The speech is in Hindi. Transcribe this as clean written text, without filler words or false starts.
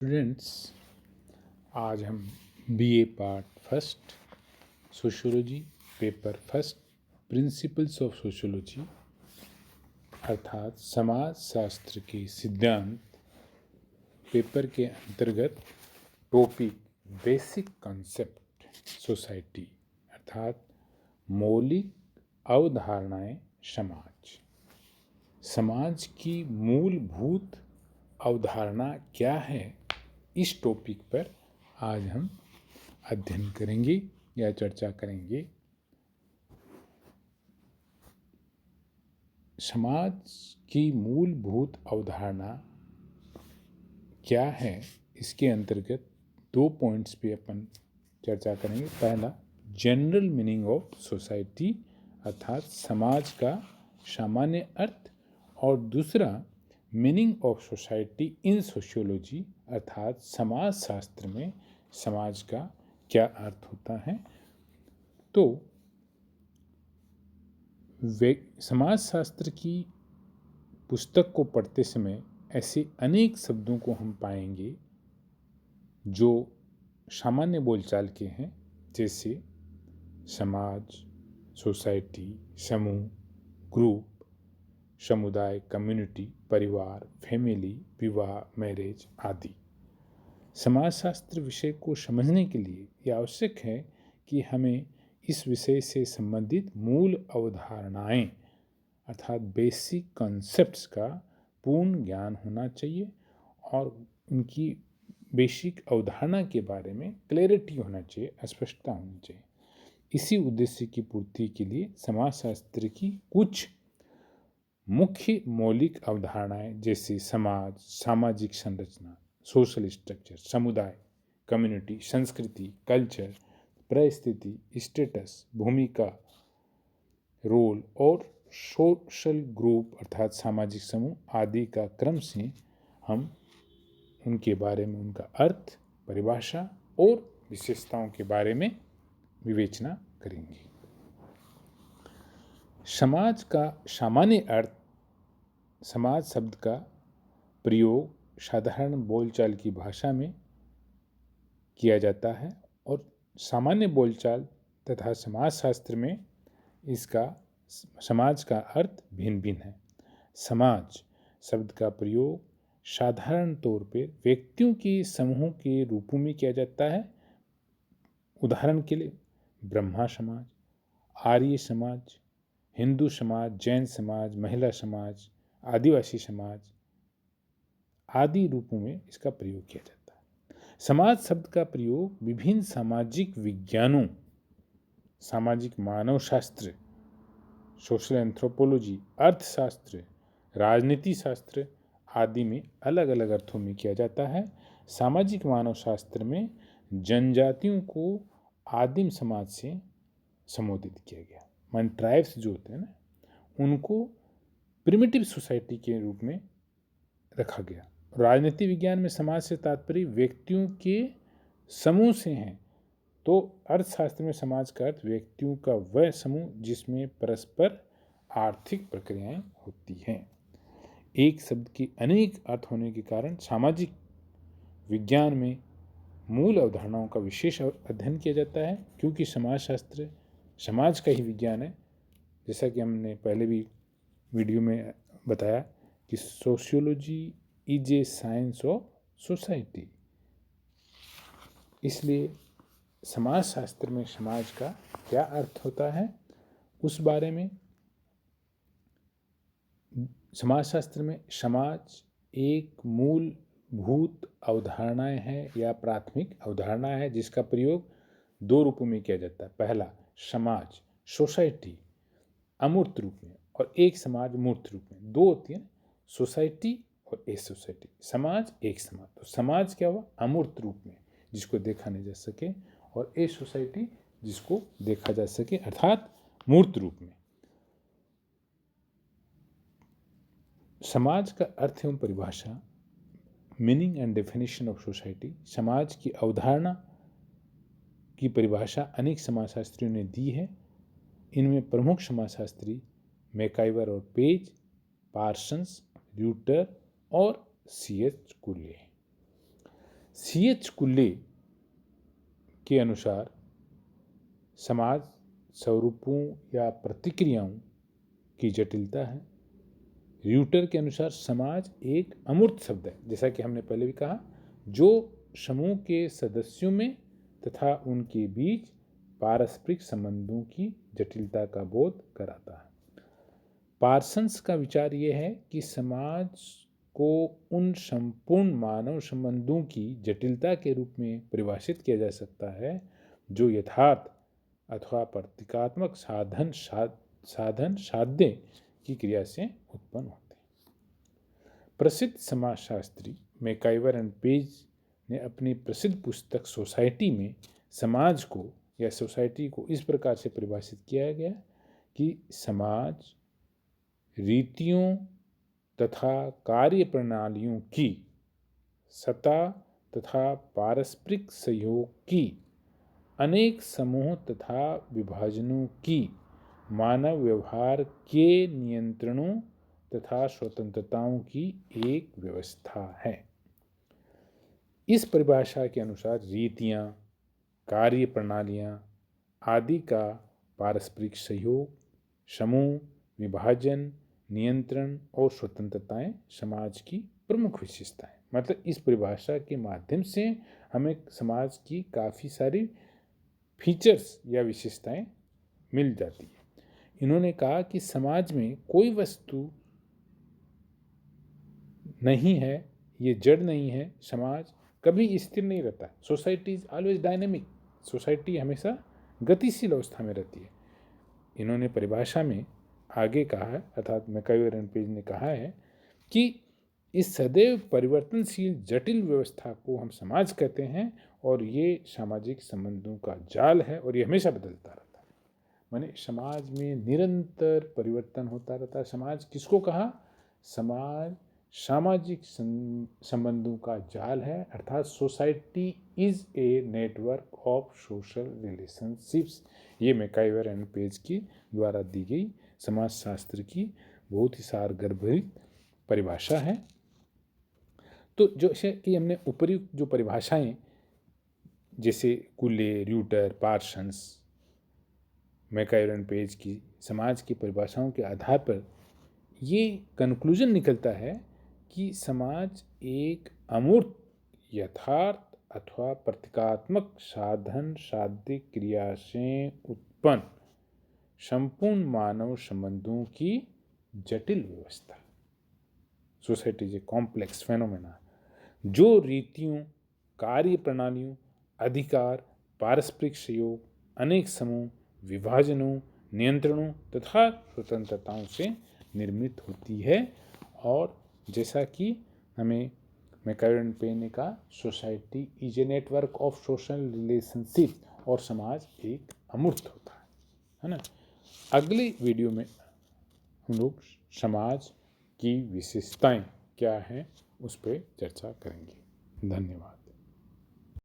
स्टूडेंट्स, आज हम BA part first sociology paper first principles of sociology अर्थात समाज शास्त्र के सिद्धांत पेपर के अंतर्गत टॉपिक बेसिक कॉन्सेप्ट सोसाइटी अर्थात मौलिक अवधारणाएं समाज की मूलभूत अवधारणा क्या है, इस टॉपिक पर आज हम अध्ययन करेंगे या चर्चा करेंगे। समाज की मूलभूत अवधारणा क्या है, इसके अंतर्गत 2 पॉइंट्स पे अपन चर्चा करेंगे। पहला, जनरल मीनिंग ऑफ सोसाइटी अर्थात समाज का सामान्य अर्थ, और दूसरा meaning of society in sociology अर्थात समाज शास्त्र में समाज का क्या अर्थ होता है। तो समाज शास्त्र की पुस्तक को पढ़ते समय ऐसे अनेक शब्दों को हम पाएंगे जो सामान्य बोलचाल के हैं, जैसे समाज, सोसाइटी, समूह, ग्रुप, समुदाय, कम्युनिटी, परिवार, फैमिली, विवाह, मैरिज आदि। समाजशास्त्र विषय को समझने के लिए यह आवश्यक है कि हमें इस विषय से संबंधित मूल अवधारणाएं अर्थात बेसिक कॉन्सेप्ट्स का पूर्ण ज्ञान होना चाहिए और उनकी बेसिक अवधारणा के बारे में क्लैरिटी होना चाहिए, स्पष्टता होनी चाहिए। इसी उद्देश्य की पूर्ति के लिए समाजशास्त्र की कुछ मुख्य मौलिक अवधारणाएं जैसे समाज, सामाजिक संरचना, सोशल स्ट्रक्चर, समुदाय, कम्युनिटी, संस्कृति, कल्चर, परिस्थिति, स्टेटस, भूमिका, रोल और सोशल ग्रुप अर्थात सामाजिक समूह आदि का क्रम से हम उनके बारे में उनका अर्थ, परिभाषा और विशेषताओं के बारे में विवेचना करेंगे। समाज का सामान्य अर्थ, समाज शब्द का प्रयोग साधारण बोलचाल की भाषा में किया जाता है और सामान्य बोलचाल तथा समाजशास्त्र में इसका समाज का अर्थ भिन्न भिन्न है। समाज शब्द का प्रयोग साधारण तौर पर व्यक्तियों के समूह के रूपों में किया जाता है। उदाहरण के लिए ब्रह्मा समाज, आर्य समाज, हिंदू समाज, जैन समाज, महिला समाज, आदिवासी समाज आदि रूपों में इसका प्रयोग किया जाता है। समाज शब्द का प्रयोग विभिन्न सामाजिक विज्ञानों, सामाजिक मानव शास्त्र, सोशल एंथ्रोपोलॉजी, अर्थशास्त्र, राजनीति शास्त्र आदि में अलग अलग अर्थों में किया जाता है। सामाजिक मानव शास्त्र में जनजातियों को आदिम समाज से संबोधित किया गया, मान ट्राइब्स जो होते हैं ना, उनको प्रिमिटिव सोसाइटी के रूप में रखा गया। राजनीति विज्ञान में समाज से तात्पर्य व्यक्तियों के समूह से हैं, तो अर्थशास्त्र में समाज का अर्थ व्यक्तियों का वह समूह जिसमें परस्पर आर्थिक प्रक्रियाएं होती हैं। एक शब्द के अनेक अर्थ होने के कारण सामाजिक विज्ञान में मूल अवधारणाओं का विशेष अध्ययन किया जाता है, क्योंकि समाजशास्त्र समाज का ही विज्ञान है। जैसा कि हमने पहले भी वीडियो में बताया कि sociology is a science of society. इसलिए समाजशास्त्र में समाज का क्या अर्थ होता है उस बारे में, समाजशास्त्र में समाज एक मूलभूत अवधारणाएं है या प्राथमिक अवधारणा है जिसका प्रयोग 2 रूपों में किया जाता है। पहला, समाज सोसाइटी अमूर्त रूप में, और एक समाज मूर्त रूप में। 2 होती है, सोसाइटी और ए सोसाइटी, समाज एक समाज। तो समाज क्या हुआ, अमूर्त रूप में जिसको देखा नहीं जा सके, और ए सोसाइटी जिसको देखा जा सके अर्थात मूर्त रूप में। समाज का अर्थ एवं परिभाषा, meaning and definition of society, समाज की अवधारणा की परिभाषा अनेक समाजशास्त्रियों ने दी है। इनमें प्रमुख समाजशास्त्री मैकाइवर और पेज, पार्सन्स, र्यूटर और C.H. कुले। C.H. कुल्ले के अनुसार समाज स्वरूपों या प्रतिक्रियाओं की जटिलता है। र्यूटर के अनुसार समाज एक अमूर्त शब्द है, जैसा कि हमने पहले भी कहा, जो समूह के सदस्यों में तथा उनके बीच पारस्परिक संबंधों की जटिलता का बोध कराता है। पार्सन्स का विचार यह है कि समाज को उन संपूर्ण मानव संबंधों की जटिलता के रूप में परिभाषित किया जा सकता है जो यथार्थ अथवा प्रतीकात्मक साधन साध्य की क्रिया से उत्पन्न होते हैं। प्रसिद्ध समाजशास्त्री मैकाइवर एंड पेज ने अपनी प्रसिद्ध पुस्तक सोसाइटी में समाज को या सोसाइटी को इस प्रकार से परिभाषित किया गया कि समाज रीतियों तथा कार्य प्रणालियों की सत्ता तथा पारस्परिक सहयोग की अनेक समूह तथा विभाजनों की मानव व्यवहार के नियंत्रणों तथा स्वतंत्रताओं की एक व्यवस्था है। इस परिभाषा के अनुसार रीतियां, कार्य प्रणालियां आदि का पारस्परिक सहयोग, समूह, विभाजन, नियंत्रण और स्वतंत्रताएं समाज की प्रमुख विशेषताएं। मतलब इस परिभाषा के माध्यम से हमें समाज की काफ़ी सारी फीचर्स या विशेषताएं मिल जाती है। इन्होंने कहा कि समाज में कोई वस्तु नहीं है, ये जड़ नहीं है, समाज कभी स्थिर नहीं रहता। Society is always dynamic, society हमेशा गतिशील अवस्था में रहती है। इन्होंने परिभाषा में आगे कहा है, अर्थात मैकाइवर एंड पेज ने कहा है कि इस सदैव परिवर्तनशील जटिल व्यवस्था को हम समाज कहते हैं और ये सामाजिक संबंधों का जाल है और ये हमेशा बदलता रहता है। माने समाज में निरंतर परिवर्तन होता रहता है। समाज किसको कहा? समाज सामाजिक संबंधों का जाल है, अर्थात society is a network of social relationships. ये मैकाइवर एंड पेज की द्वारा दी गई समाजशास्त्र की बहुत ही सारगर्भित परिभाषा है। तो जैसे कि हमने उपर्युक्त जो परिभाषाएं जैसे कुल्ले, र्यूटर, पार्सन्स, मैकाइवर एंड पेज की समाज की परिभाषाओं के आधार पर ये कंक्लूजन निकलता है कि समाज एक अमूर्त, यथार्थ अथवा प्रतीकात्मक साधन साध्य क्रिया से उत्पन्न संपूर्ण मानव संबंधों की जटिल व्यवस्था। Society is a complex phenomena जो रीतियों, कार्य प्रणालियों, अधिकार, पारस्परिक सहयोग, अनेक समूह, विभाजनों, नियंत्रणों तथा स्वतंत्रताओं से निर्मित होती है। और जैसा कि हमें मैकाइवर एंड पेज ने कहा, society is a network of social relationship और समाज एक अमूर्त होता है ना। अगले वीडियो में हम लोग समाज की विशेषताएं क्या हैं उस पर चर्चा करेंगे। धन्यवाद।